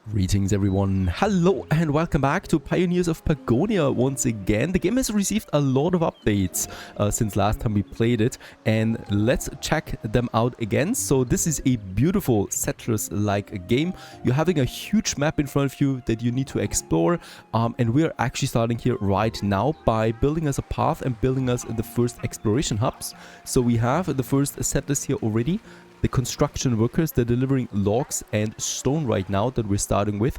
Greetings everyone, hello and welcome back to Pioneers of Pagonia once again. The game has received a lot of updates since last time we played it, and let's check them out again. So this is a beautiful Settlers-like game. You're having a huge map in front of you that you need to explore, and we're actually starting here right now by building us a path and building us the first exploration hubs. So we have the first settlers here already. The construction workers, they're delivering logs and stone right now that we're starting with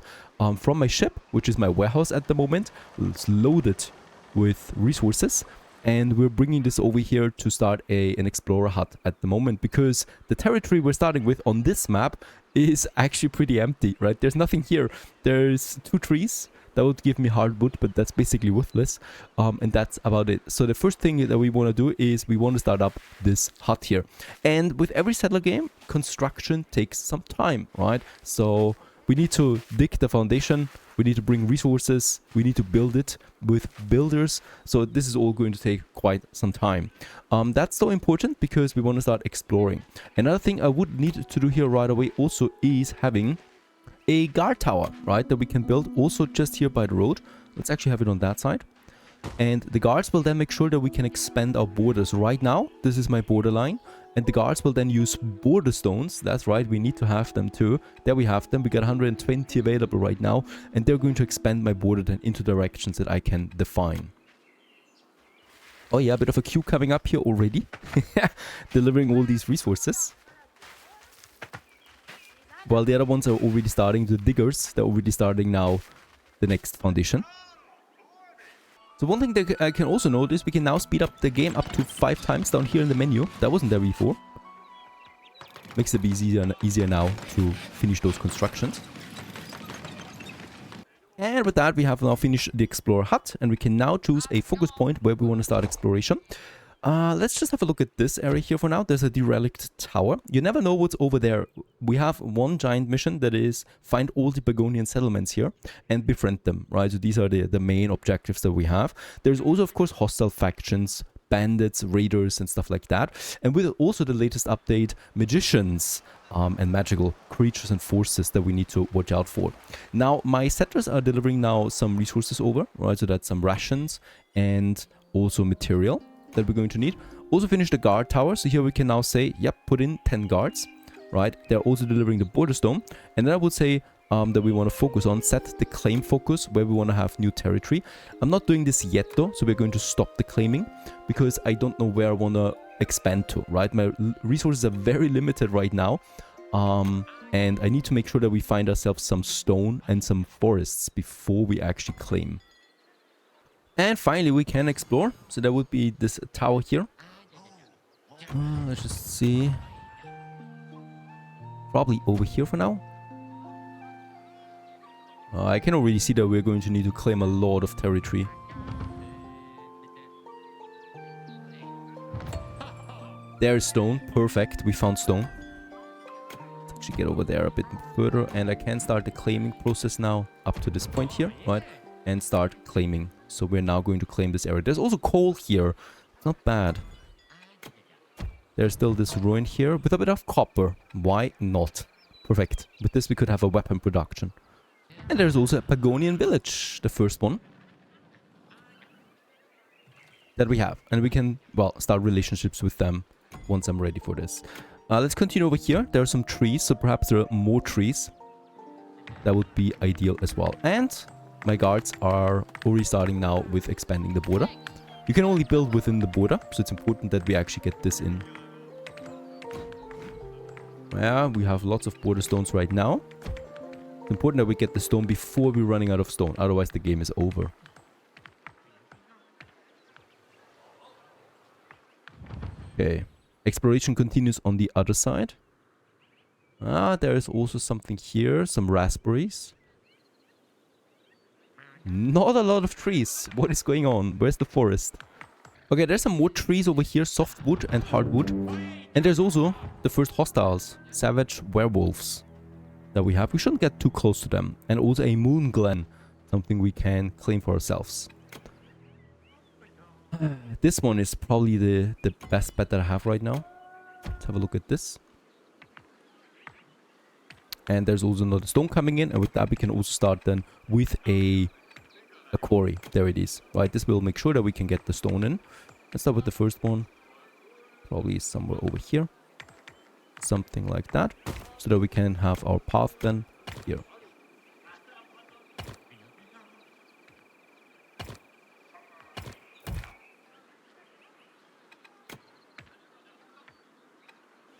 from my ship, which is my warehouse at the moment. It's loaded with resources, and we're bringing this over here to start an explorer hut at the moment, because the territory we're starting with on this map is actually pretty empty, right? There's nothing here. There's 2 trees. That would give me hardwood, but that's basically worthless. And that's about it. So the first thing that we want to do is we want to start up this hut here. And with every settler game, construction takes some time, right? So we need to dig the foundation. We need to bring resources. We need to build it with builders. So this is all going to take quite some time. That's so important because we want to start exploring. Another thing I would need to do here right away also is having a guard tower, right, that we can build also just here by the road. Let's actually have it on that side. And the guards will then make sure that we can expand our borders. Right now, this is my borderline, and the guards will then use border stones. That's right, we need to have them too. There we have them. We got 120 available right now, and they're going to expand my border then into directions that I can define. Oh yeah, a bit of a queue coming up here already. Delivering all these resources. While the other ones are already starting, the diggers, they're already starting now the next foundation. So one thing that I can also notice, we can now speed up the game up to 5 times down here in the menu. That wasn't there before. Makes it easier now to finish those constructions. And with that, we have now finished the Explorer Hut, and we can now choose a focus point where we want to start exploration. Let's just have a look at this area here for now. There's a derelict tower. You never know what's over there. We have one giant mission that is find all the Pagonian settlements here and befriend them, right? So these are the main objectives that we have. There's also, of course, hostile factions, bandits, raiders, and stuff like that. And with also the latest update, magicians and magical creatures and forces that we need to watch out for. Now, my settlers are delivering now some resources over, right? So that's some rations and also material that we're going to need. Also finish the guard tower. So here we can now say, yep, put in 10 guards, right? They're also delivering the border stone. And then I would say that we want to focus on set the claim focus where we want to have new territory. I'm not doing this yet though, so we're going to stop the claiming because I don't know where I want to expand to, right? My resources are very limited right now. And I need to make sure that we find ourselves some stone and some forests before we actually claim. And finally, we can explore. So that would be this tower here. Let's just see. Probably over here for now. I can already see that we're going to need to claim a lot of territory. There's stone. Perfect. We found stone. Let's actually get over there a bit further. And I can start the claiming process now up to this point here, right? And start claiming. So we're now going to claim this area. There's also coal here. It's not bad. There's still this ruin here with a bit of copper. Why not? Perfect. With this we could have a weapon production. And there's also a Pagonian village. The first one. That we have. And we can, well, start relationships with them once I'm ready for this. Let's continue over here. There are some trees. So perhaps there are more trees. That would be ideal as well. And my guards are already starting now with expanding the border. You can only build within the border, so it's important that we actually get this in. Yeah, we have lots of border stones right now. It's important that we get the stone before we're running out of stone, otherwise the game is over. Okay, exploration continues on the other side. There is also something here, some raspberries. Not a lot of trees. What is going on? Where's the forest? Okay, there's some more trees over here. Softwood and hardwood. And there's also the first hostiles. Savage werewolves that we have. We shouldn't get too close to them. And also a moon glen. Something we can claim for ourselves. This one is probably the best bet that I have right now. Let's have a look at this. And there's also another stone coming in. And with that, we can also start then with a quarry. There it is. Right, this will make sure that we can get the stone in. Let's start with the first one. Probably somewhere over here. Something like that. So that we can have our path then here.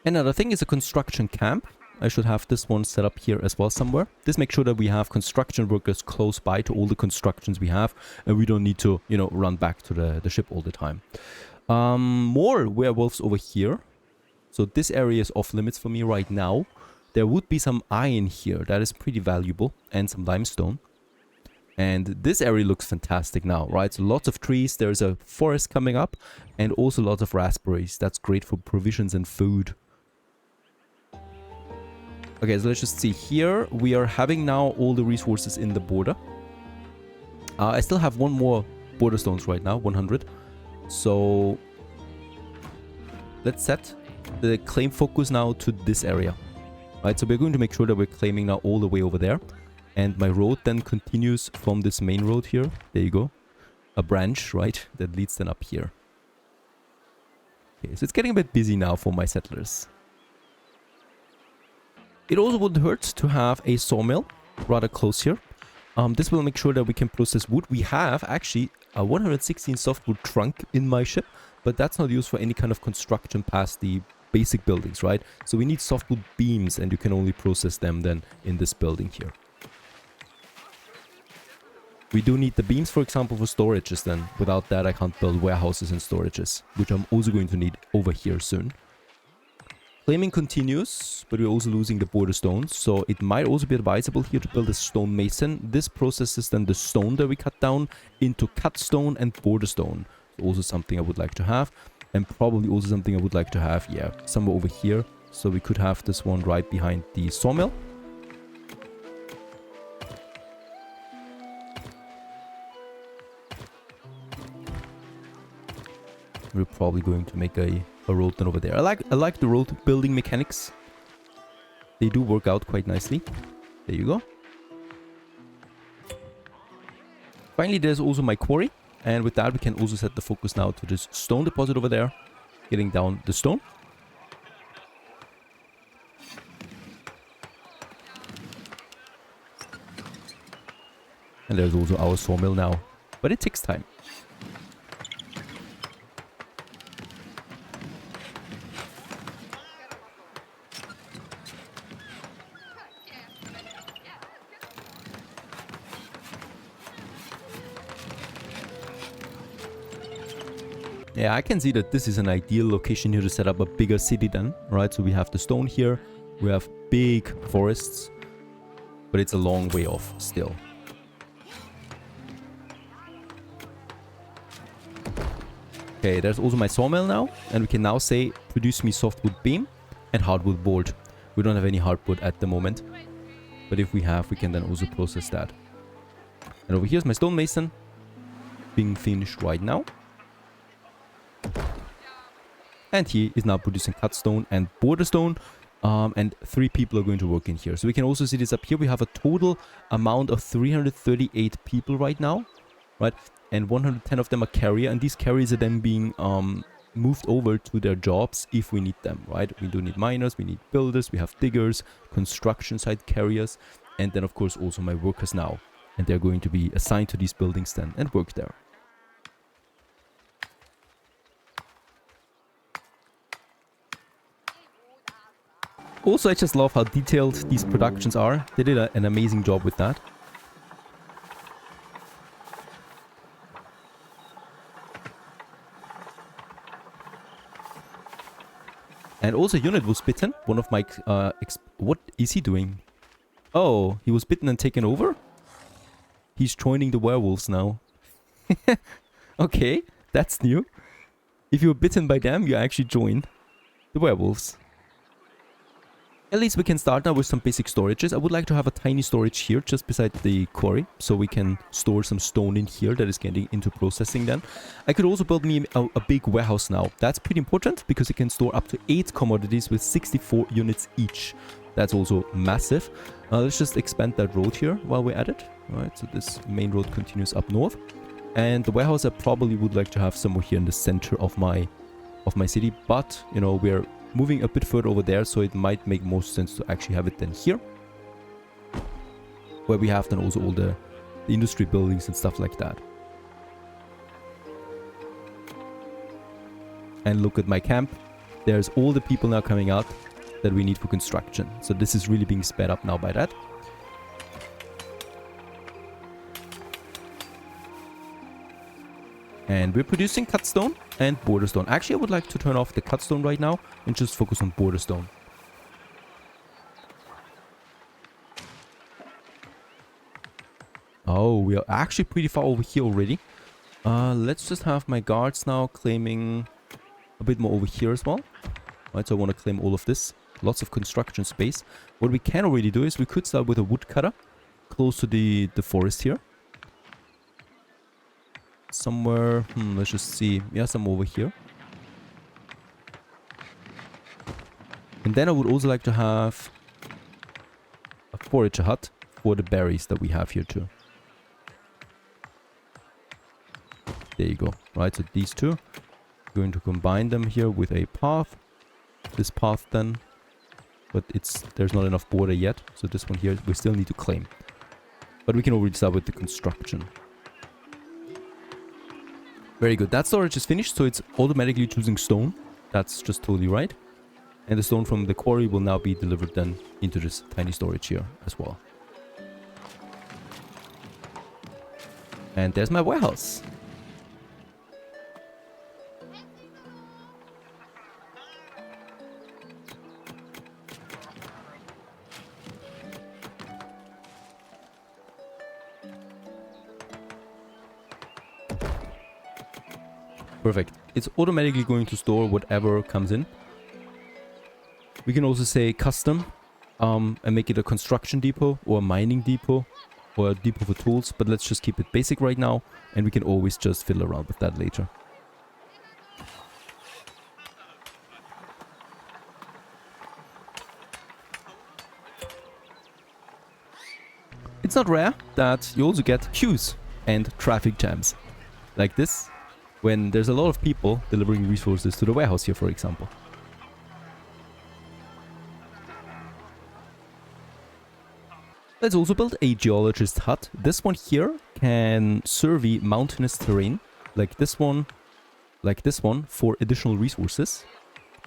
Another thing is a construction camp. I should have this one set up here as well somewhere. This makes sure that we have construction workers close by to all the constructions we have. And we don't need to, you know, run back to the ship all the time. More werewolves over here. So this area is off limits for me right now. There would be some iron here. That is pretty valuable. And some limestone. And this area looks fantastic now, right? So lots of trees. There's a forest coming up. And also lots of raspberries. That's great for provisions and food. Okay, so let's just see here. We are having now all the resources in the border. I still have one more border stones right now, 100. So let's set the claim focus now to this area. Right, so we're going to make sure that we're claiming now all the way over there. And my road then continues from this main road here. There you go. A branch, right, that leads then up here. Okay, so it's getting a bit busy now for my settlers. It also wouldn't hurt to have a sawmill rather close here. This will make sure that we can process wood. We have actually a 116 softwood trunk in my ship, but that's not used for any kind of construction past the basic buildings, right? So we need softwood beams, and you can only process them then in this building here. We do need the beams, for example, for storages then. Without that, I can't build warehouses and storages, which I'm also going to need over here soon. Claiming continues, but we're also losing the border stones, so it might also be advisable here to build a stone mason. This processes then the stone that we cut down into cut stone and border stone. Also something I would like to have, and probably also something I would like to have, yeah, somewhere over here. So we could have this one right behind the sawmill. We're probably going to make a road then over there. I like the road building mechanics. They do work out quite nicely. There you go. Finally, there's also my quarry. And with that, we can also set the focus now to this stone deposit over there. Getting down the stone. And there's also our sawmill now. But it takes time. Yeah, I can see that this is an ideal location here to set up a bigger city then, right? So we have the stone here, we have big forests, but it's a long way off still. Okay, there's also my sawmill now, and we can now say, produce me softwood beam and hardwood board. We don't have any hardwood at the moment, but if we have, we can then also process that. And over here's my stonemason, being finished right now. And he is now producing cut stone and border stone. And 3 people are going to work in here. So we can also see this up here. We have a total amount of 338 people right now. Right? And 110 of them are carrier. And these carriers are then being moved over to their jobs if we need them. Right? We do need miners. We need builders. We have diggers. Construction site carriers. And then of course also my workers now. And they're going to be assigned to these buildings then and work there. Also, I just love how detailed these productions are. They did an amazing job with that. And also, Unit was bitten. One of my... what is he doing? Oh, he was bitten and taken over? He's joining the werewolves now. Okay, that's new. If you were bitten by them, you actually join the werewolves. At least we can start now with some basic storages. I would like to have a tiny storage here just beside the quarry, so we can store some stone in here that is getting into processing then. I could also build me a big warehouse now. That's pretty important because it can store up to 8 commodities with 64 units each. That's also massive. Let's just expand that road here while we're at it. Alright, so this main road continues up north. And the warehouse I probably would like to have somewhere here in the center of my city. But, you know, we're moving a bit further over there, so it might make more sense to actually have it then here. Where we have then also all the industry buildings and stuff like that. And look at my camp. There's all the people now coming out that we need for construction. So this is really being sped up now by that. And we're producing cut stone and border stone. Actually, I would like to turn off the cut stone right now and just focus on border stone. Oh, we are actually pretty far over here already. Let's just have my guards now claiming a bit more over here as well. Right, so I want to claim all of this. Lots of construction space. What we can already do is we could start with a woodcutter close to the forest here. Somewhere, let's just see. Yeah, some over here. And then I would also like to have a forager hut for the berries that we have here too. There you go. Right, so these two. We're going to combine them here with a path. This path then. But there's not enough border yet. So this one here we still need to claim. But we can already start with the construction. Very good. That storage is finished, so it's automatically choosing stone. That's just totally right. And the stone from the quarry will now be delivered then into this tiny storage here as well. And there's my warehouse. Perfect. It's automatically going to store whatever comes in. We can also say custom and make it a construction depot or a mining depot or a depot for tools. But let's just keep it basic right now and we can always just fiddle around with that later. It's not rare that you also get queues and traffic jams like this, when there's a lot of people delivering resources to the warehouse here, for example. Let's also build a geologist hut. This one here can survey mountainous terrain, like this one, for additional resources.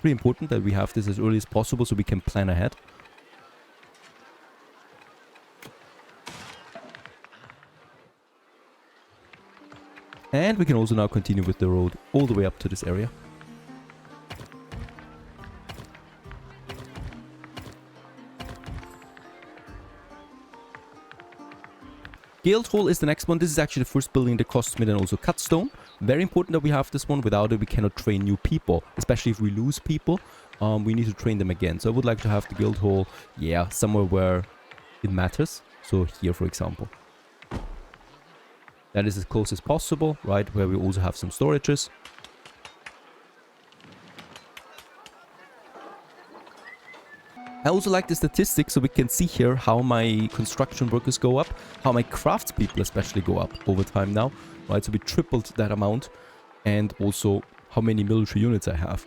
Pretty important that we have this as early as possible so we can plan ahead. And we can also now continue with the road all the way up to this area. Guildhall is the next one. This is actually the first building that costs me then also cut stone. Very important that we have this one. Without it, we cannot train new people. Especially if we lose people, we need to train them again. So I would like to have the Guildhall, yeah, somewhere where it matters. So here, for example. That is as close as possible, right? Where we also have some storages. I also like the statistics so we can see here how my construction workers go up, how my craftspeople especially go up over time now, right? So we tripled that amount, and also how many military units I have.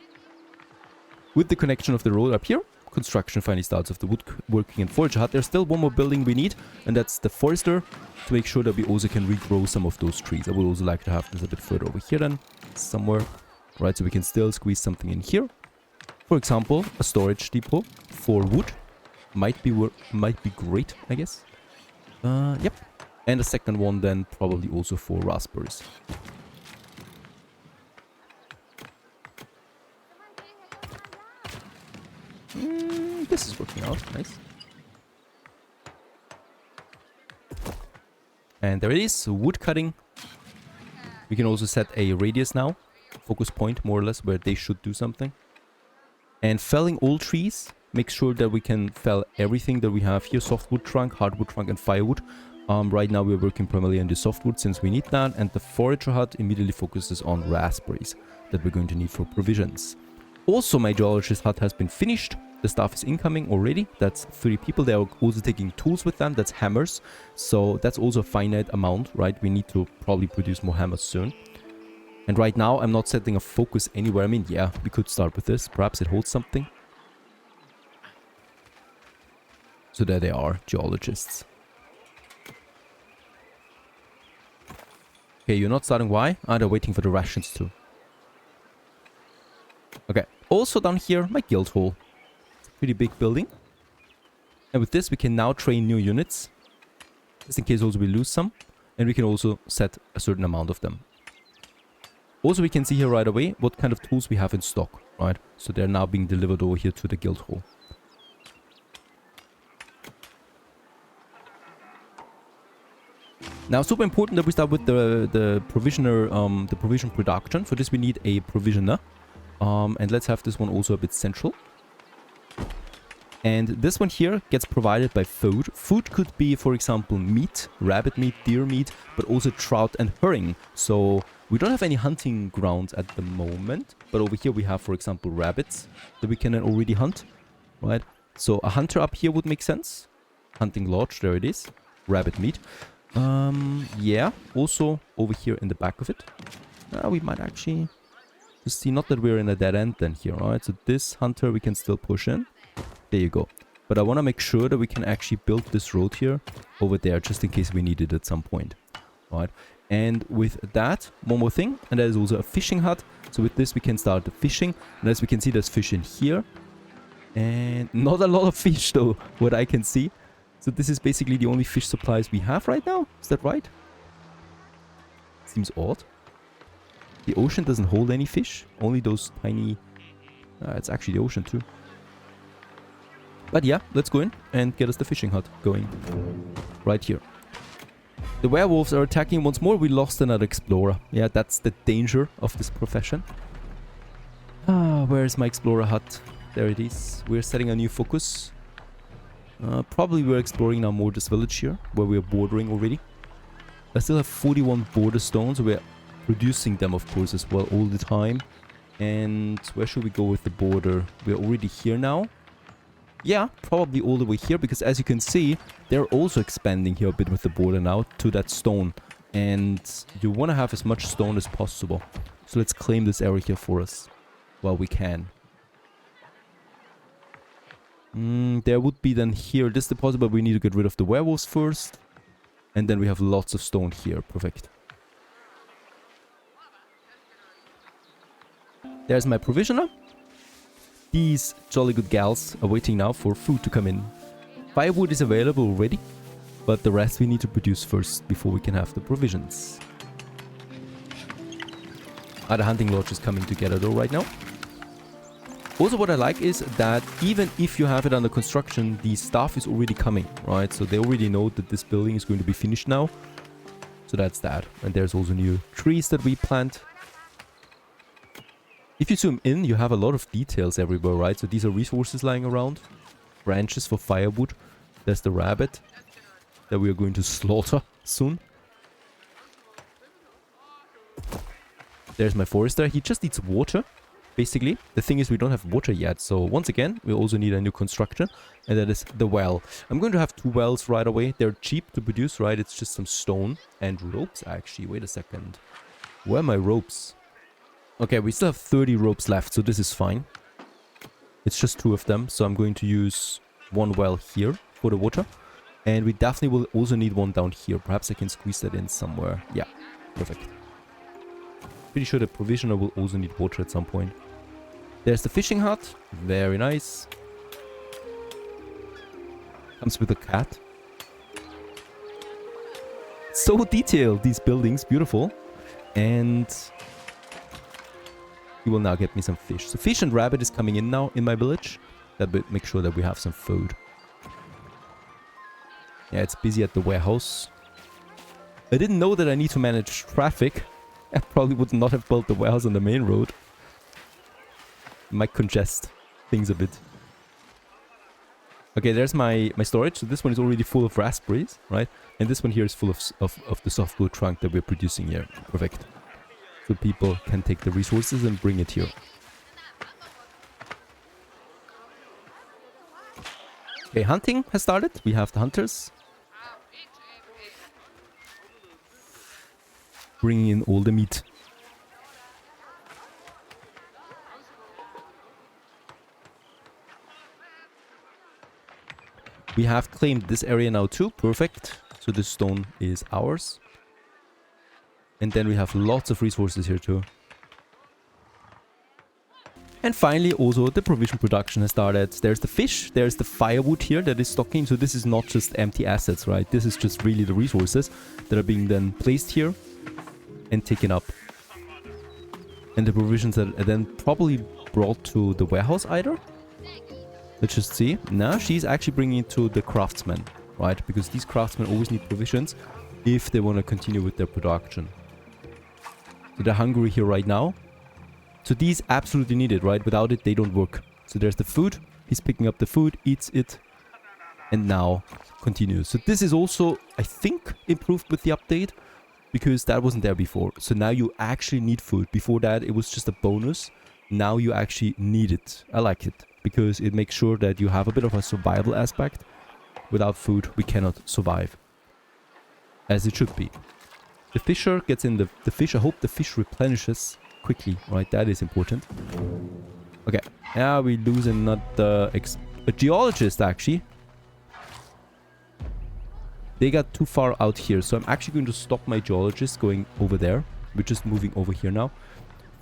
With the connection of the road up here, construction finally starts of the woodworking and forager hut. There's still one more building we need, and that's the forester, to make sure that we also can regrow some of those trees. I would also like to have this a bit further over here then, somewhere, right? So we can still squeeze something in here. For example, a storage depot for wood might be great, I guess. Yep. And a second one then probably also for raspberries. This is working out, nice. And there it is, wood cutting. We can also set a radius now, focus point more or less where they should do something. And felling all trees, make sure that we can fell everything that we have here, softwood trunk, hardwood trunk and firewood. Right now we're working primarily on the softwood since we need that, and the forager hut immediately focuses on raspberries that we're going to need for provisions. Also, my geologist hut has been finished. The staff is incoming already. That's 30 people. They are also taking tools with them. That's hammers. So that's also a finite amount, right? We need to probably produce more hammers soon. And right now, I'm not setting a focus anywhere. I mean, yeah, we could start with this. Perhaps it holds something. So there they are, geologists. Okay, you're not starting. Why? Ah, they're waiting for the rations too. Okay, also down here, my guild hall. It's a pretty big building. And with this, we can now train new units. Just in case also we lose some. And we can also set a certain amount of them. Also, we can see here right away what kind of tools we have in stock, right? So they're now being delivered over here to the guild hall. Now, super important that we start with the provision production. For this, we need a provisioner. And let's have this one also a bit central. And this one here gets provided by food. Food could be, for example, meat, rabbit meat, deer meat, but also trout and herring. So we don't have any hunting grounds at the moment. But over here we have, for example, rabbits that we can already hunt, right? So a hunter up here would make sense. Hunting lodge, there it is. Rabbit meat. Yeah, also over here in the back of it. We might actually just see, not that we're in a dead end then here, alright? So this hunter we can still push in. There you go. But I want to make sure that we can actually build this road here over there, just in case we need it at some point. Alright. And with that, one more thing, and that is also a fishing hut. So with this we can start the fishing. And as we can see, there's fish in here. And not a lot of fish though, what I can see. So this is basically the only fish supplies we have right now. Is that right? Seems odd. The ocean doesn't hold any fish. Only those tiny... it's actually the ocean too. But yeah, let's go in and get us the fishing hut going. Right here. The werewolves are attacking once more. We lost another explorer. Yeah, that's the danger of this profession. Where's my explorer hut? There it is. We're setting a new focus. Probably we're exploring now more this village here, where we're bordering already. I still have 41 border stones. We're producing them, of course, as well all the time. And where should we go with the border? We're already here now. Yeah, probably all the way here, because as you can see, they're also expanding here a bit with the border now to that stone. And you want to have as much stone as possible. So let's claim this area here for us while we can. There would be then here this deposit, but we need to get rid of the werewolves first. And then we have lots of stone here. Perfect. There's my provisioner. These jolly good gals are waiting now for food to come in. Firewood is available already, but the rest we need to produce first before we can have the provisions. The hunting lodge is coming together though right now. Also, what I like is that even if you have it under construction, the staff is already coming, right? So they already know that this building is going to be finished now. So that's that. And there's also new trees that we plant. If you zoom in, you have a lot of details everywhere, right? So these are resources lying around. Branches for firewood. There's the rabbit that we are going to slaughter soon. There's my forester. He just needs water. Basically, the thing is we don't have water yet, so once again, we also need a new construction, and that is the well. I'm going to have 2 wells right away. They're cheap to produce, right? It's just some stone and ropes, actually. Wait a second. Where are my ropes? Okay, we still have 30 ropes left, so this is fine. It's just 2 of them, so I'm going to use 1 well here for the water. And we definitely will also need 1 down here. Perhaps I can squeeze that in somewhere. Yeah, perfect. Pretty sure the provisioner will also need water at some point. There's the fishing hut. Very nice. Comes with a cat. So detailed, these buildings. Beautiful. And he will now get me some fish. So fish and rabbit is coming in now in my village. That will make sure that we have some food. Yeah, it's busy at the warehouse. I didn't know that I need to manage traffic. I probably would not have built the warehouse on the main road. Might congest things a bit. Okay, there's my storage. So this one is already full of raspberries, right? And this one here is full of the softwood trunk that we're producing here. Perfect. So people can take the resources and bring it here. Okay, hunting has started. We have the hunters bringing in all the meat. We have claimed this area now too. Perfect. So this stone is ours. And then we have lots of resources here too. And finally, also the provision production has started. There's the fish, there's the firewood here that is stocking. So this is not just empty assets, right? This is just really the resources that are being then placed here and taken up. And the provisions are then probably brought to the warehouse either. Let's just see. Now she's actually bringing it to the craftsmen, right? Because these craftsmen always need provisions if they want to continue with their production. So they're hungry here right now. So these absolutely need it, right? Without it, they don't work. So there's the food. He's picking up the food, eats it, and now continues. So this is also, I think, improved with the update because that wasn't there before. So now you actually need food. Before that, it was just a bonus. Now you actually need it. I like it because it makes sure that you have a bit of a survival aspect. Without food, we cannot survive. As it should be. The fisher gets in the fish. I hope the fish replenishes quickly, right? That is important. Okay. Now we lose another a geologist, actually. They got too far out here. So I'm actually going to stop my geologist going over there. We're just moving over here now.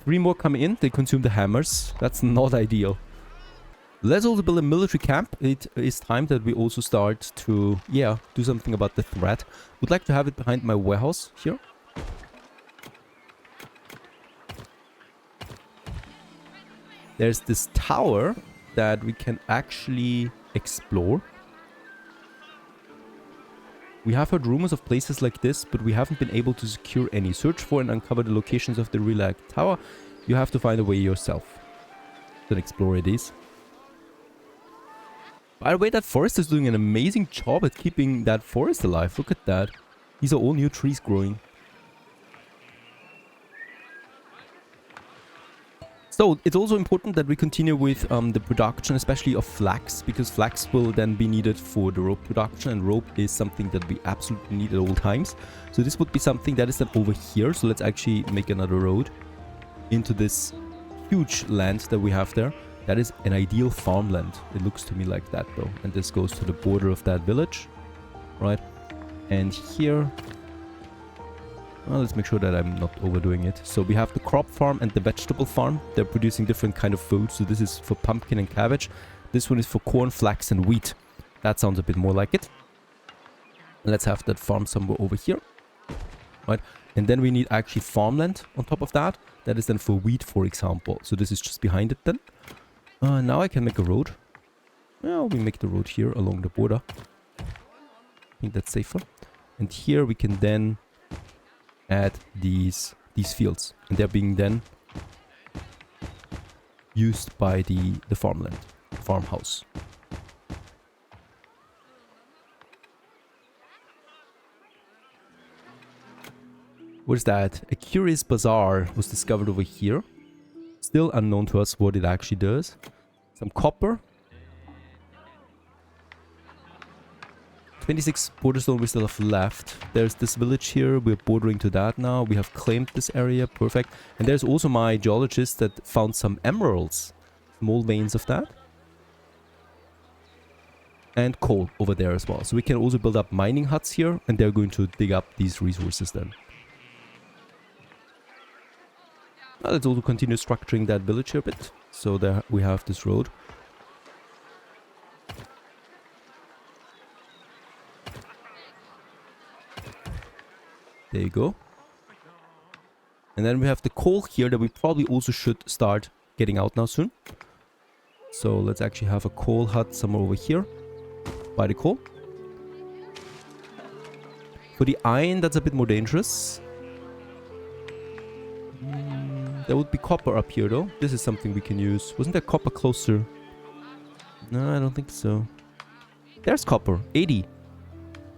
3 more come in. They consume the hammers. That's not ideal. Let's also build a military camp. It is time that we also start to, do something about the threat. Would like to have it behind my warehouse here. There's this tower that we can actually explore. We have heard rumors of places like this, but we haven't been able to secure any. Search for and uncover the locations of the Relag Tower. You have to find a way yourself. Then explore it is. By the way, that forest is doing an amazing job at keeping that forest alive. Look at that. These are all new trees growing. So it's also important that we continue with the production, especially of flax, because flax will then be needed for the rope production, and rope is something that we absolutely need at all times. So this would be something that is then over here. So let's actually make another road into this huge land that we have there. That is an ideal farmland. It looks to me like that though. And this goes to the border of that village, right? And here, well, let's make sure that I'm not overdoing it. So we have the crop farm and the vegetable farm. They're producing different kind of food. So this is for pumpkin and cabbage. This one is for corn, flax and wheat. That sounds a bit more like it. Let's have that farm somewhere over here, right? And then we need actually farmland on top of that. That is then for wheat, for example. So this is just behind it then. Now I can make a road. Well, we make the road here along the border. I think that's safer. And here we can then add these fields. And they're being then used by the farmland, farmhouse. What is that? A curious bazaar was discovered over here. Still unknown to us what it actually does. Some copper. 26 border stone we still have left. There's this village here. We're bordering to that now. We have claimed this area. Perfect. And there's also my geologist that found some emeralds. Small veins of that. And coal over there as well. So we can also build up mining huts here. And they're going to dig up these resources then. Now let's also continue structuring that village here a bit. So there we have this road. There you go. And then we have the coal here that we probably also should start getting out now soon. So let's actually have a coal hut somewhere over here. By the coal. For the iron, that's a bit more dangerous. There would be copper up here though. This is something we can use. Wasn't there copper closer? No, I don't think so. There's copper. 80.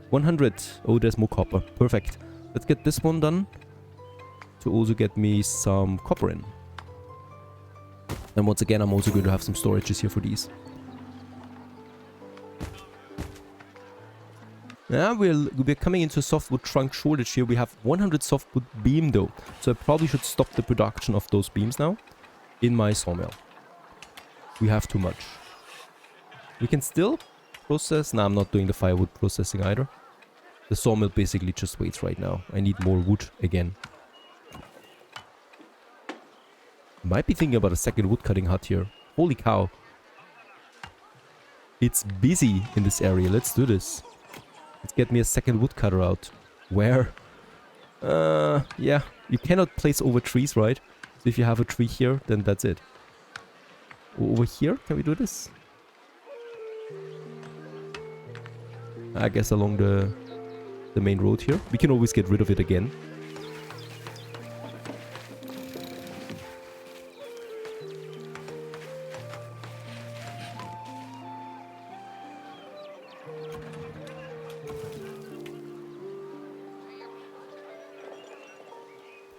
100. Oh, there's more copper. Perfect. Let's get this one done. To also get me some copper in. And once again, I'm also going to have some storages here for these. Yeah, we're coming into a softwood trunk shortage here. We have 100 softwood beam though. So I probably should stop the production of those beams now in my sawmill. We have too much. We can still process. No, I'm not doing the firewood processing either. The sawmill basically just waits right now. I need more wood again. Might be thinking about a second wood cutting hut here. Holy cow. It's busy in this area. Let's do this. Let's get me a second woodcutter out. Where? Yeah. You cannot place over trees, right? So if you have a tree here, then that's it. Over here? Can we do this? I guess along the main road here. We can always get rid of it again.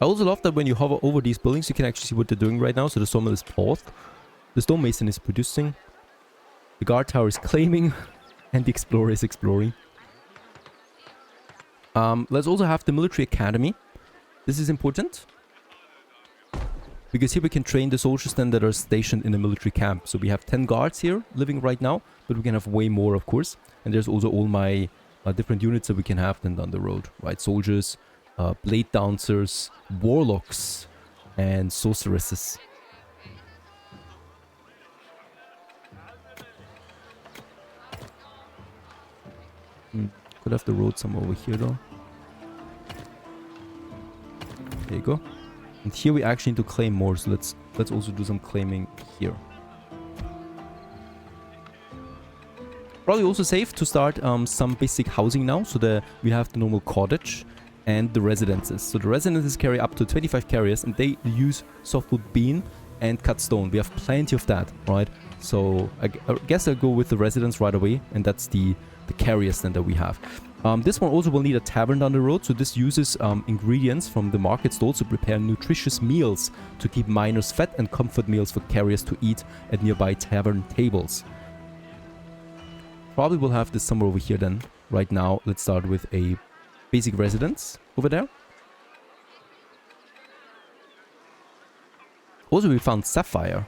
I also love that when you hover over these buildings, you can actually see what they're doing right now. So the sawmill is paused. The stonemason is producing. The guard tower is claiming. And the explorer is exploring. Let's also have the military academy. This is important. Because here we can train the soldiers then that are stationed in the military camp. So we have 10 guards here living right now. But we can have way more, of course. And there's also all my different units that we can have then down the road. Right, soldiers. Blade dancers, warlocks, and sorceresses. Could have the road somewhere over here though. There you go. And here we actually need to claim more, so let's also do some claiming here. Probably also safe to start some basic housing now, so we have the normal cottage. And the residences. So the residences carry up to 25 carriers and they use softwood beam and cut stone. We have plenty of that, right? So I guess I'll go with the residence right away, and that's the carriers then that we have. This one also will need a tavern down the road, so this uses ingredients from the market stalls to prepare nutritious meals to keep miners fed and comfort meals for carriers to eat at nearby tavern tables. Probably will have this somewhere over here then. Right now, let's start with a basic residence over there. Also, we found sapphire.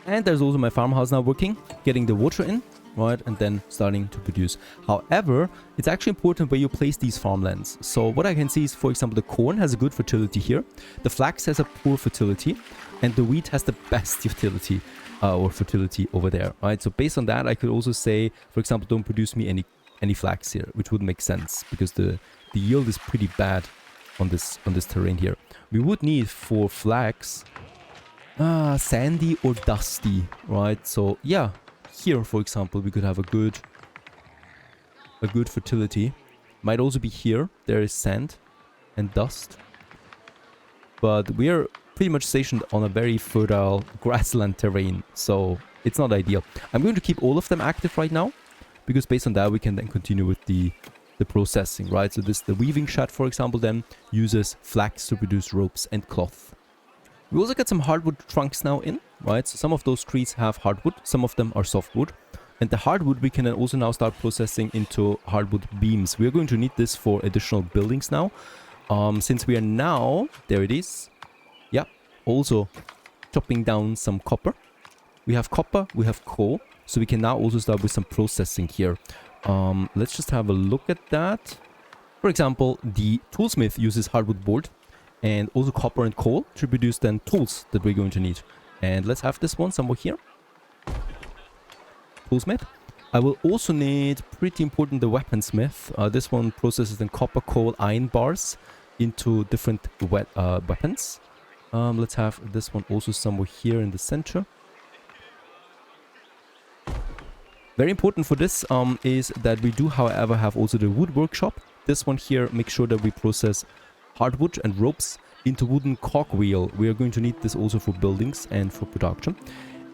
And there's also my farmhouse now working, getting the water in, right, and then starting to produce. However, it's actually important where you place these farmlands. So what I can see is, for example, the corn has a good fertility here, the flax has a poor fertility, and the wheat has the best utility or fertility over there, right? So based on that, I could also say, for example, don't produce me any flax here, which would make sense because the yield is pretty bad on this terrain here. We would need for flax sandy or dusty, right? So yeah, here for example we could have a good fertility. Might also be here. There is sand and dust, but we are pretty much stationed on a very fertile grassland terrain, so it's not ideal. I'm going to keep all of them active right now because based on that we can then continue with the processing, right? So the weaving shed, for example, then uses flax to produce ropes and cloth. We also get some hardwood trunks now in, right? So some of those trees have hardwood, some of them are softwood. And the hardwood we can then also now start processing into hardwood beams. We are going to need this for additional buildings now. Since we are now, there it is. Yeah, also chopping down some copper. We have copper, we have coal. So we can now also start with some processing here. Let's just have a look at that. For example, the toolsmith uses hardwood board and also copper and coal to produce then tools that we're going to need. And let's have this one somewhere here. Toolsmith. I will also need, pretty important, the weaponsmith. This one processes then copper, coal, iron bars into different weapons. Let's have this one also somewhere here in the center. Very important for this is that we do, however, have also the wood workshop. This one here, make sure that we process hardwood and ropes into wooden cogwheel. We are going to need this also for buildings and for production.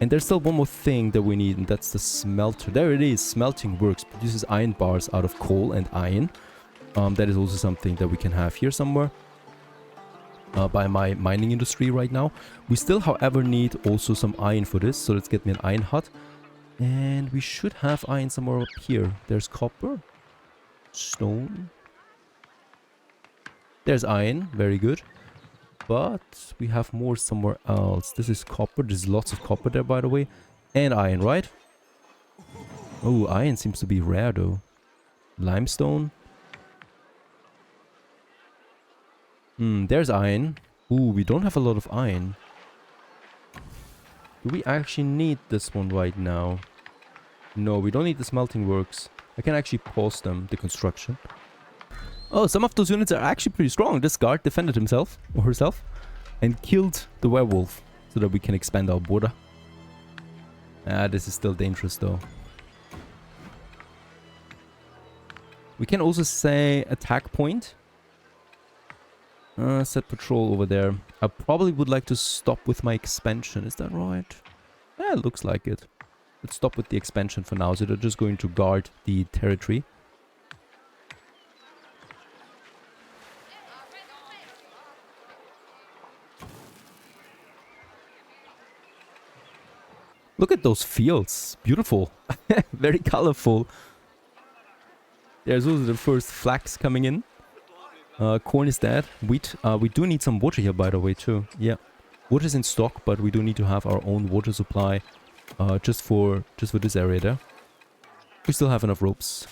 And there's still one more thing that we need, and that's the smelter. There it is. Smelting works. Produces iron bars out of coal and iron. That is also something that we can have here somewhere. by my mining industry right now. We still, however, need also some iron for this. So let's get me an iron hut. And we should have iron somewhere up here. There's copper. Stone. There's iron. Very good. But we have more somewhere else. This is copper. There's lots of copper there, by the way. And iron, right? Oh, iron seems to be rare, though. Limestone. There's iron. Ooh, we don't have a lot of iron. Do we actually need this one right now? No, we don't need the smelting works. I can actually pause them, the construction. Oh, some of those units are actually pretty strong. This guard defended himself or herself and killed the werewolf so that we can expand our border. Ah, this is still dangerous though. We can also say attack point. Set patrol over there. I probably would like to stop with my expansion. Is that right? Yeah, it looks like it. Let's stop with the expansion for now. So they're just going to guard the territory. Look at those fields. Beautiful. Very colorful. There's also the first flax coming in. Corn is dead. Wheat. We do need some water here, by the way, too. Yeah. Water is in stock, but we do need to have our own water supply. Just for this area there. We still have enough ropes.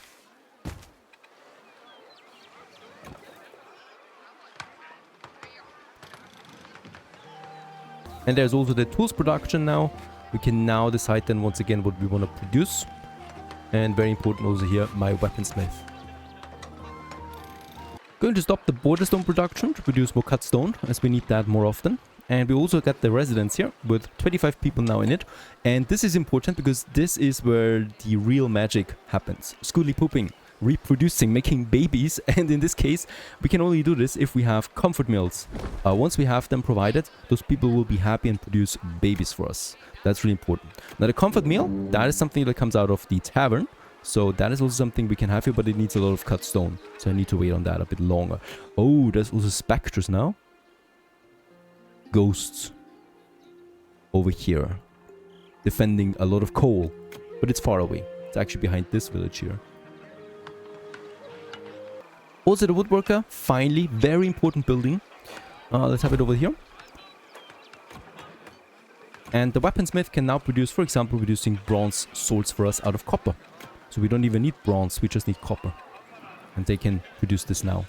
And there's also the tools production now. We can now decide then once again what we want to produce. And very important also here, my weaponsmith. Going to stop the border stone production to produce more cut stone, as we need that more often. And we also got the residence here with 25 people now in it. And this is important because this is where the real magic happens. Schooly pooping, reproducing, making babies. And in this case, we can only do this if we have comfort meals. Once we have them provided, those people will be happy and produce babies for us. That's really important. Now the comfort meal, that is something that comes out of the tavern. So that is also something we can have here, but it needs a lot of cut stone. So I need to wait on that a bit longer. Oh, there's also specters now. Ghosts. Over here. Defending a lot of coal. But it's far away. It's actually behind this village here. Also the woodworker. Finally, very important building. Let's have it over here. And the weaponsmith can now produce, for example, producing bronze swords for us out of copper. So we don't even need bronze, we just need copper. And they can produce this now.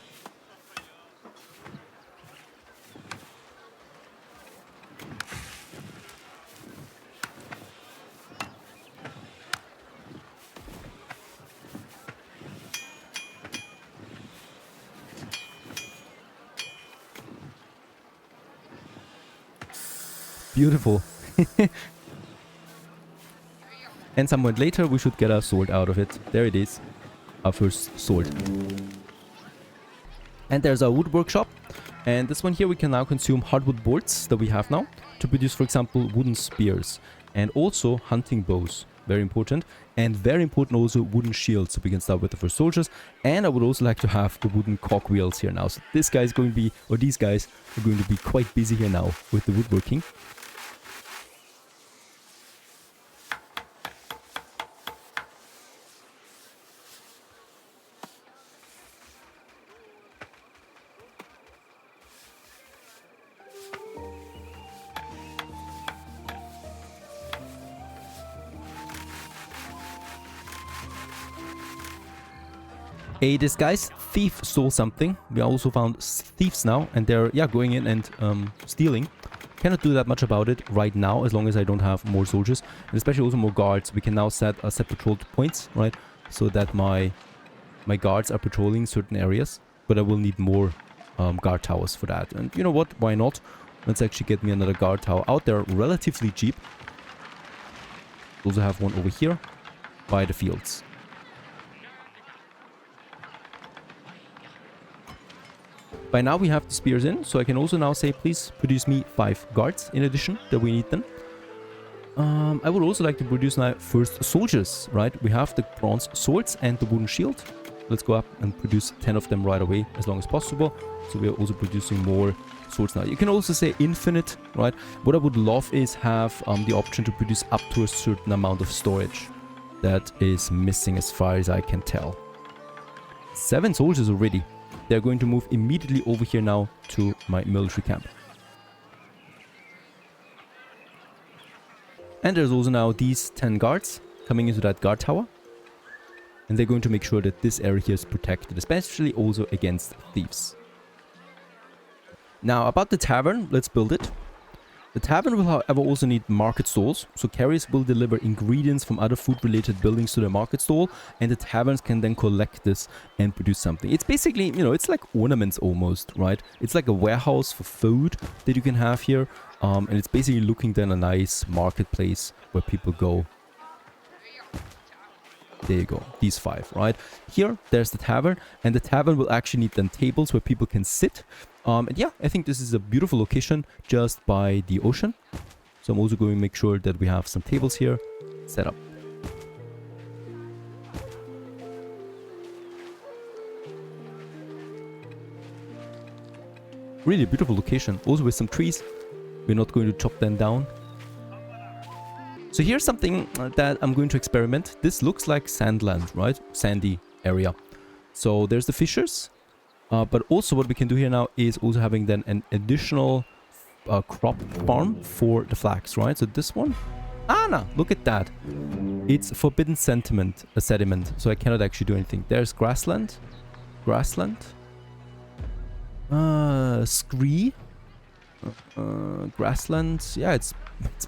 Beautiful. And some point later we should get our sword out of it. There it is. Our first sword. And there's our wood workshop. And this one here we can now consume hardwood boards that we have now to produce, for example, wooden spears. And also hunting bows. Very important. And very important also wooden shields. So we can start with the first soldiers. And I would also like to have the wooden cogwheels here now. So this guy is going to be, or these guys are going to be quite busy here now with the woodworking. A disguised thief stole something. We also found thieves now, and they're going in and stealing. Cannot do that much about it right now, as long as I don't have more soldiers, and especially also more guards. We can now set patrol points, right, so that my guards are patrolling certain areas. But I will need more guard towers for that. And you know what? Why not? Let's actually get me another guard tower out there, relatively cheap. Also have one over here by the fields. By now we have the spears in, so I can also now say, please produce me 5 guards in addition, that we need them. I would also like to produce now first soldiers, right? We have the bronze swords and the wooden shield. Let's go up and produce 10 of them right away as long as possible. So we are also producing more swords now. You can also say infinite, right? What I would love is have the option to produce up to a certain amount of storage. That is missing as far as I can tell. 7 soldiers already. They're going to move immediately over here now to my military camp. And there's also now these 10 guards coming into that guard tower. And they're going to make sure that this area here is protected, especially also against thieves. Now, about the tavern, let's build it. The tavern will, however, also need market stalls. So carriers will deliver ingredients from other food-related buildings to the market stall, and the taverns can then collect this and produce something. It's basically, you know, it's like ornaments almost, right? It's like a warehouse for food that you can have here. And it's basically looking then a nice marketplace where people go. There you go, these 5, right? Here, there's the tavern, and the tavern will actually need then tables where people can sit. And yeah, I think this is a beautiful location just by the ocean. So I'm also going to make sure that we have some tables here set up. Really beautiful location, also with some trees. We're not going to chop them down. So here's something that I'm going to experiment. This looks like sandland, right? Sandy area. So there's the fishers. But also what we can do here now is also having then an additional crop farm for the flax, right? So this one. No, look at that. It's forbidden sediment, so I cannot actually do anything. There's grassland. Grassland. Scree. Grassland. Yeah, it's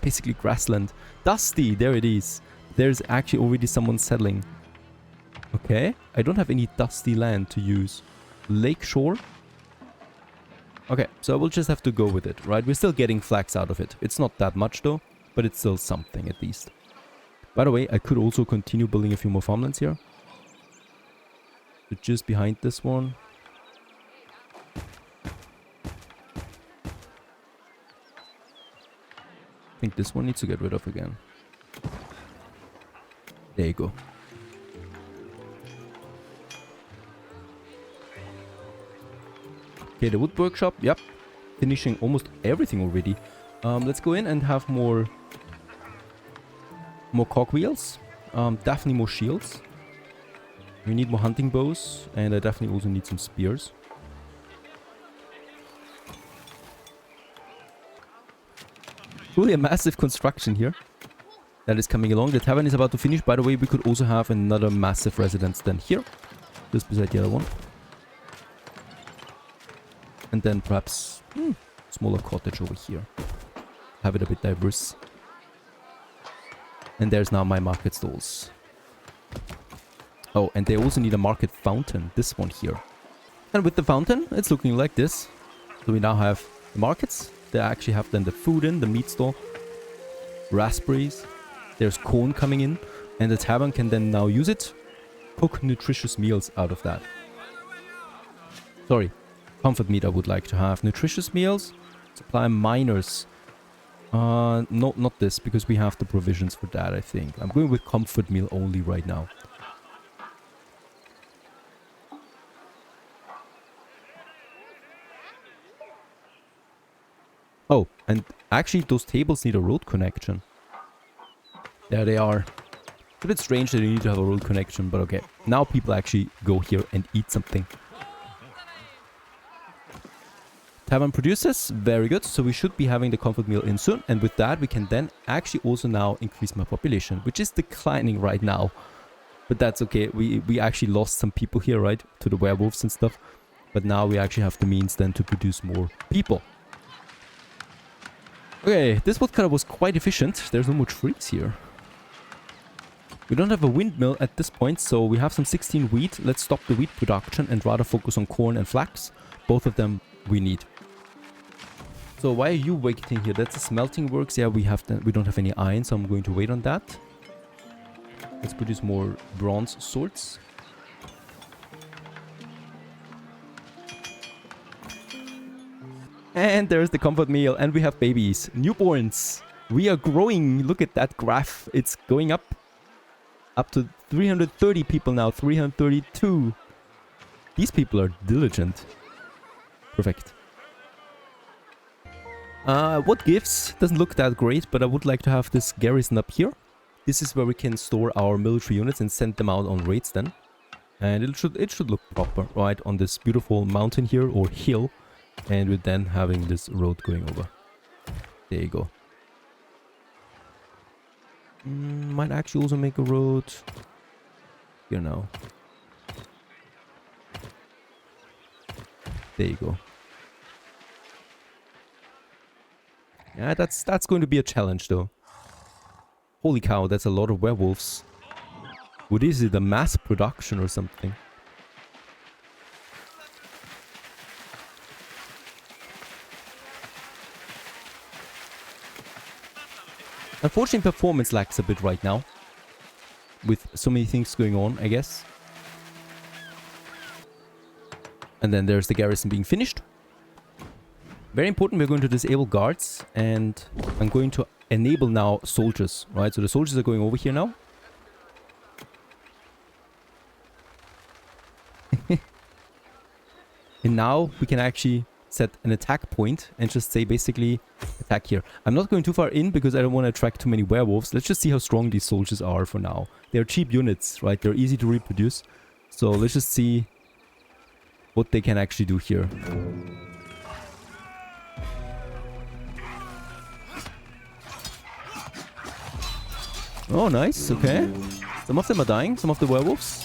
basically grassland. Dusty, there it is. There's actually already someone settling. Okay, I don't have any dusty land to use. Lakeshore. Okay, so I will just have to go with it, right? We're still getting flax out of it. It's not that much though, but it's still something at least. By the way, I could also continue building a few more farmlands here. So just behind this one. I think this one needs to get rid of again. There you go. Okay, the wood workshop. Yep. Finishing almost everything already. Let's go in and have more cogwheels. Definitely more shields. We need more hunting bows. And I definitely also need some spears. Really a massive construction here that is coming along. The tavern is about to finish. By the way, we could also have another massive residence then here, just beside the other one. And then perhaps smaller cottage over here. Have it a bit diverse. And there's now my market stalls. Oh, and they also need a market fountain, this one here. And with the fountain, it's looking like this. So we now have the markets. They actually have then the food in, the meat stall, raspberries, there's corn coming in, and the tavern can then now use it, cook nutritious meals out of that. Sorry, comfort meat I would like to have. Nutritious meals, supply miners. No, not this, because we have the provisions for that, I think. I'm going with comfort meal only right now. Oh, and actually those tables need a road connection. There they are. It's a bit strange that you need to have a road connection, but okay. Now people actually go here and eat something. Tavern produces, very good. So we should be having the comfort meal in soon. And with that, we can then actually also now increase my population, which is declining right now. But that's okay. We actually lost some people here, right? To the werewolves and stuff. But now we actually have the means then to produce more people. Okay, this woodcutter was quite efficient. There's no more trees here. We don't have a windmill at this point, so we have some 16 wheat. Let's stop the wheat production and rather focus on corn and flax. Both of them we need. So why are you waiting here? That's the smelting works. Yeah, we don't have any iron, so I'm going to wait on that. Let's produce more bronze swords. And there's the comfort meal, and we have babies, newborns. We are growing. Look at that graph. It's going up to 330 people now, 332. These people are diligent. Perfect. What gives? Doesn't look that great, but I would like to have this garrison up here. This is where we can store our military units and send them out on raids then. And it should look proper, right, on this beautiful mountain here, or hill. And we're then having this road going over. There you go. Might actually also make a road here now. There you go. Yeah, that's going to be a challenge though. Holy cow, that's a lot of werewolves. What is it, a mass production or something? Unfortunately, performance lacks a bit right now. With so many things going on, I guess. And then there's the garrison being finished. Very important, we're going to disable guards. And I'm going to enable now soldiers, right? So the soldiers are going over here now. And now we can actually set an attack point and just say basically attack here. I'm not going too far in because I don't want to attract too many werewolves. Let's just see how strong these soldiers are for now. They're cheap units, right? They're easy to reproduce. So let's just see what they can actually do here. Oh, nice. Okay. Some of them are dying. Some of the werewolves.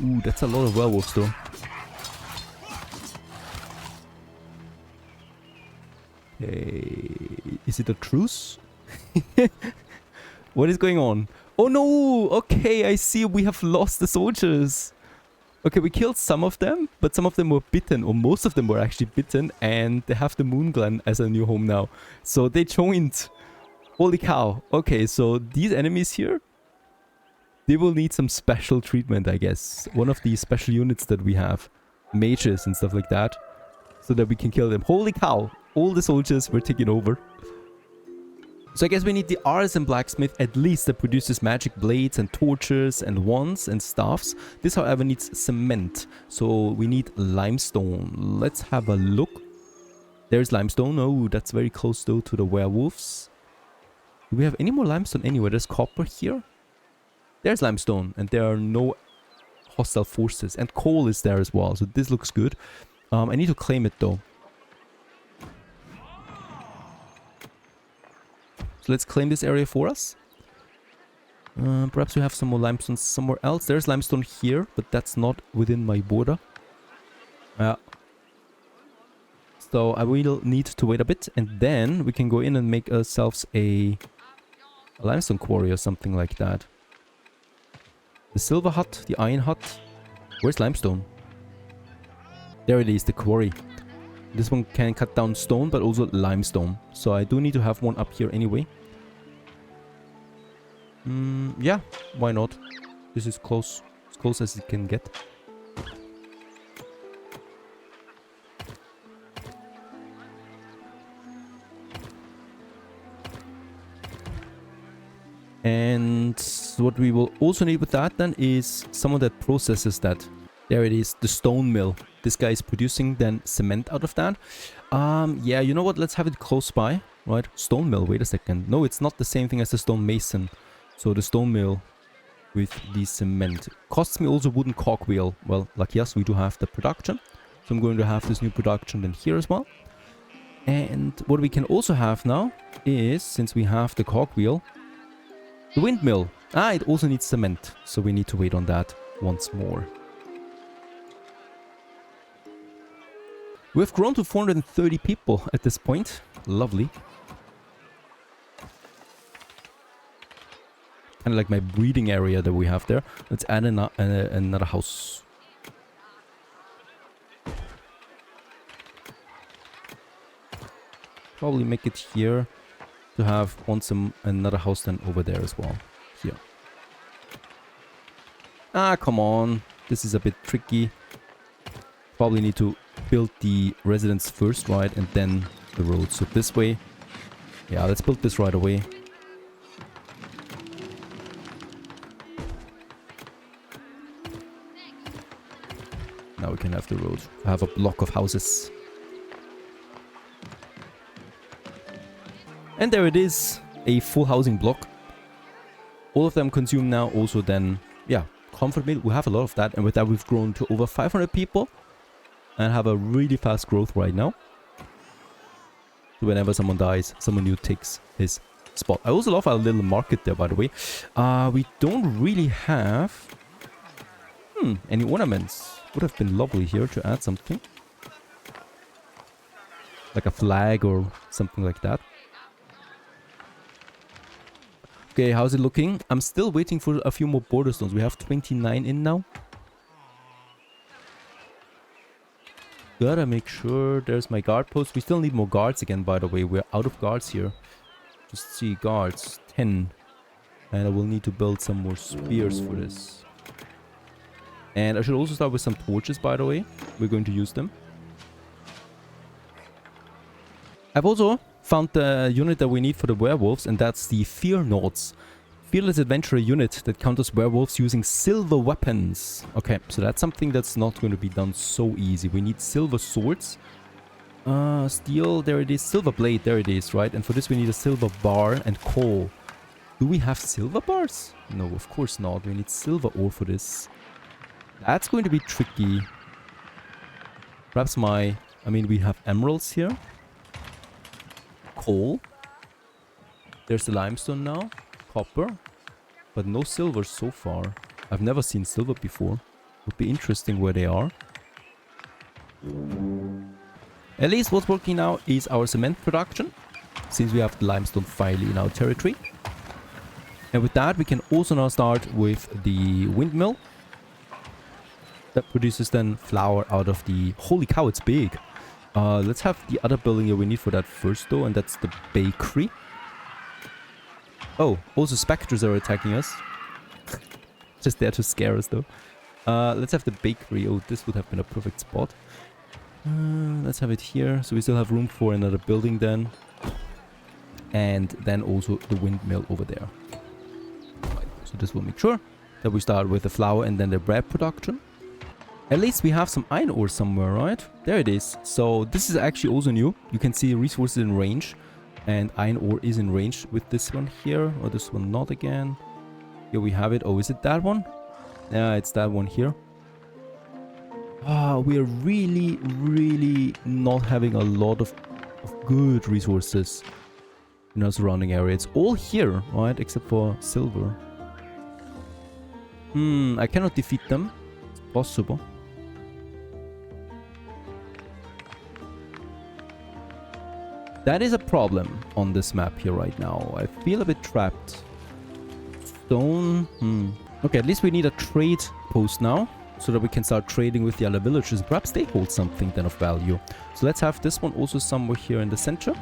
Ooh, that's a lot of werewolves though. Hey, is it a truce? What is going on? Oh no! Okay, I see we have lost the soldiers. Okay, we killed some of them, but some of them were bitten, or most of them were actually bitten, and they have the Moon Glen as a new home now. So they joined. Holy cow. Okay, so these enemies here, they will need some special treatment, I guess. One of these special units that we have. Mages and stuff like that. So that we can kill them. Holy cow. All the soldiers were taken over. So I guess we need the artisan blacksmith at least that produces magic blades and torches and wands and staffs. This, however, needs cement. So we need limestone. Let's have a look. There's limestone. Oh, that's very close though to the werewolves. Do we have any more limestone anywhere? There's copper here. There's limestone, and there are no hostile forces. And coal is there as well, so this looks good. I need to claim it, though. So let's claim this area for us. Perhaps we have some more limestone somewhere else. There's limestone here, but that's not within my border. So I will need to wait a bit, and then we can go in and make ourselves a limestone quarry or something like that. The silver hut, the iron hut. Where's limestone? There it is, the quarry. This one can cut down stone, but also limestone. So I do need to have one up here anyway. Yeah, why not? This is close. As close as it can get. And what we will also need with that then is someone that processes that. There it is, the stone mill. This guy is producing then cement out of that. Yeah, you know what? Let's have it close by, right? Stone mill, wait a second. No, it's not the same thing as the stone mason. So the stone mill with the cement. Costs me also wooden cogwheel. Well, lucky us, we do have the production. So I'm going to have this new production then here as well. And what we can also have now is, since we have the cogwheel, the windmill. It also needs cement, so we need to wait on that once more. We've grown to 430 people at this point. Lovely. Kind of like my breeding area that we have there. Let's add another house. Probably make it here. To have another house then over there as well. Here. Come on. This is a bit tricky. Probably need to build the residence first, right? And then the road. So this way. Yeah, let's build this right away. can have the road. I have a block of houses. And there it is, a full housing block. All of them consume now also then, yeah, comfort meal. We have a lot of that, and with that we've grown to over 500 people and have a really fast growth right now. So whenever someone dies, someone new takes his spot. I also love our little market there, by the way. We don't really have any ornaments. Would have been lovely here to add something. Like a flag or something like that. Okay, how's it looking? I'm still waiting for a few more border stones. We have 29 in now. Gotta make sure there's my guard post. We still need more guards again, by the way. We're out of guards here. Just see guards. 10. And I will need to build some more spears for this. And I should also start with some torches, by the way. We're going to use them. I've also found the unit that we need for the werewolves, and that's the Fear Nauts. Fearless Adventurer unit that counters werewolves using silver weapons. Okay, so that's something that's not going to be done so easy. We need silver swords. Steel, there it is. Silver blade, there it is, right? And for this we need a silver bar and coal. Do we have silver bars? No, of course not. We need silver ore for this. That's going to be tricky. Perhaps I mean, we have emeralds here. Coal. There's the limestone now. Copper. But no silver so far. I've never seen silver before. Would be interesting where they are. At least what's working now is our cement production, since we have the limestone finally in our territory. And with that we can also now start with the windmill. That produces then flour out of the... Holy cow, it's big! Let's have the other building that we need for that first though, and that's the bakery. Oh, also specters are attacking us. Just there to scare us though. Let's have the bakery. Oh, this would have been a perfect spot. Let's have it here. So we still have room for another building then. And then also the windmill over there. Right, so this will make sure that we start with the flour and then the bread production. At least we have some iron ore somewhere, right? There it is. So this is actually also new. You can see resources in range. And iron ore is in range with this one here. Or this one not again. Here we have it. Oh, is it that one? Yeah, it's that one here. We are really, really not having a lot of good resources in our surrounding area. It's all here, right? Except for silver. I cannot defeat them. It's possible. That is a problem on this map here right now. I feel a bit trapped. Stone. Okay, at least we need a trade post now, so that we can start trading with the other villagers. Perhaps they hold something then of value. So let's have this one also somewhere here in the center.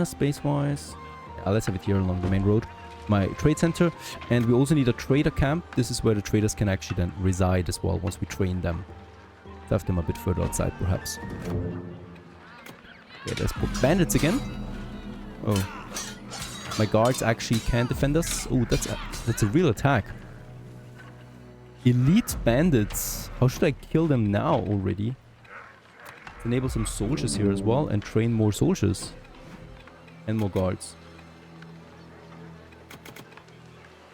Space-wise. Yeah, let's have it here along the main road. My trade center. And we also need a trader camp. This is where the traders can actually then reside as well once we train them. Let's have them a bit further outside perhaps. Okay, let's put bandits again. Oh. My guards actually can defend us. Oh, that's a real attack. Elite bandits. How should I kill them now already? Let's enable some soldiers here as well and train more soldiers. And more guards.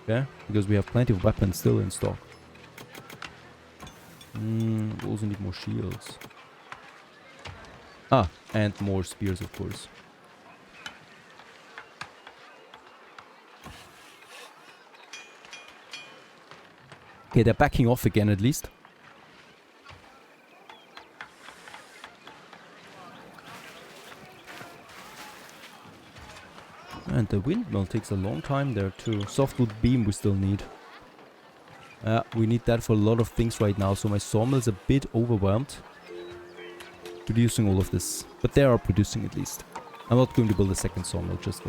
Okay, because we have plenty of weapons still in stock. We also need more shields. And more spears, of course. Okay, they're backing off again at least. And the windmill takes a long time there too. Softwood beam we still need. We need that for a lot of things right now, so my sawmill is a bit overwhelmed producing all of this. But they are producing at least. I'm not going to build a second sawmill just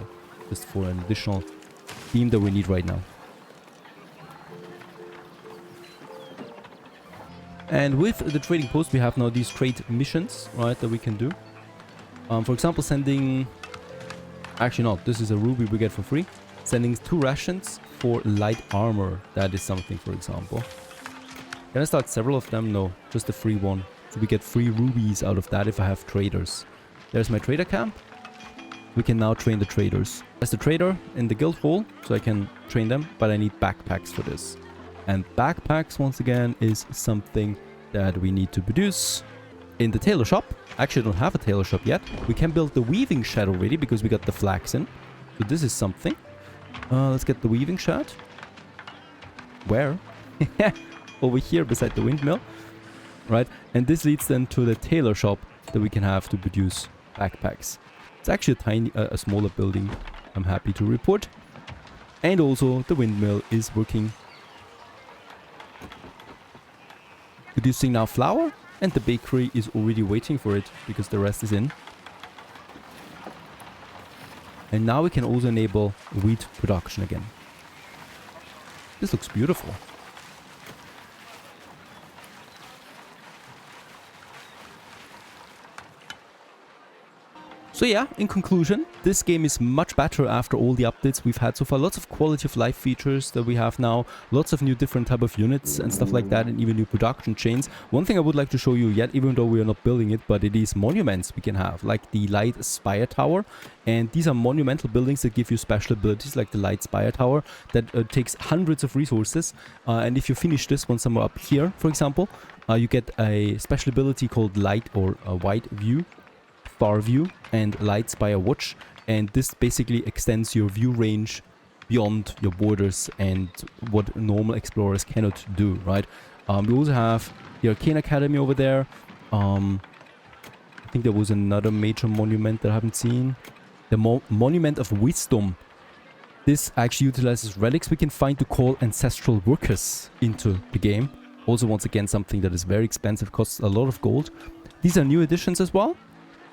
for an additional beam that we need right now. And with the trading post we have now these trade missions, right, that we can do. For example, sending... Actually not, this is a ruby we get for free. Sending 2 rations for light armor. That is something, for example. Can I start several of them? No, just the free one. So we get free rubies out of that if I have traders. There's my trader camp. We can now train the traders. There's the trader in the guild hall, so I can train them, but I need backpacks for this. And backpacks, once again, is something that we need to produce. In the tailor shop, actually I don't have a tailor shop yet. We can build the weaving shed already because we got the flax in. So this is something. Let's get the weaving shed. Where? Over here beside the windmill. Right, and this leads then to the tailor shop that we can have to produce backpacks. It's actually a smaller building, I'm happy to report. And also the windmill is working. Producing now flour, and the bakery is already waiting for it because the rest is in. And now we can also enable wheat production again. This looks beautiful. So yeah, in conclusion, this game is much better after all the updates we've had so far. Lots of quality of life features that we have now, lots of new different type of units and stuff like that, and even new production chains. One thing I would like to show you yet, even though we are not building it, but it is monuments we can have, like the Light Spire Tower. And these are monumental buildings that give you special abilities, like the Light Spire Tower, that takes hundreds of resources. And if you finish this one somewhere up here, for example, you get a special ability called Light or Wide View. Far view and Light Spire Watch, and this basically extends your view range beyond your borders and what normal explorers cannot do, right? We also have the Arcane Academy over there. I think there was another major monument that I haven't seen. The Monument of Wisdom. This actually utilizes relics we can find to call ancestral workers into the game. Also, once again, something that is very expensive, costs a lot of gold. These are new additions as well.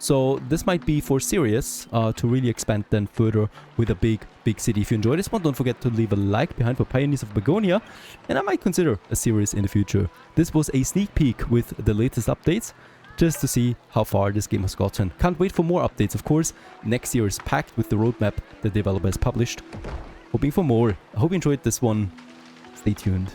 So this might be for serious to really expand then further with a big city. If you enjoyed this one, don't forget to leave a like behind for Pioneers of Pagonia, and I might consider a series in the future. This was a sneak peek with the latest updates, just to see how far this game has gotten. Can't wait for more updates, of course. Next year is packed with the roadmap the developer has published. Hoping for more. I hope you enjoyed this one. Stay tuned.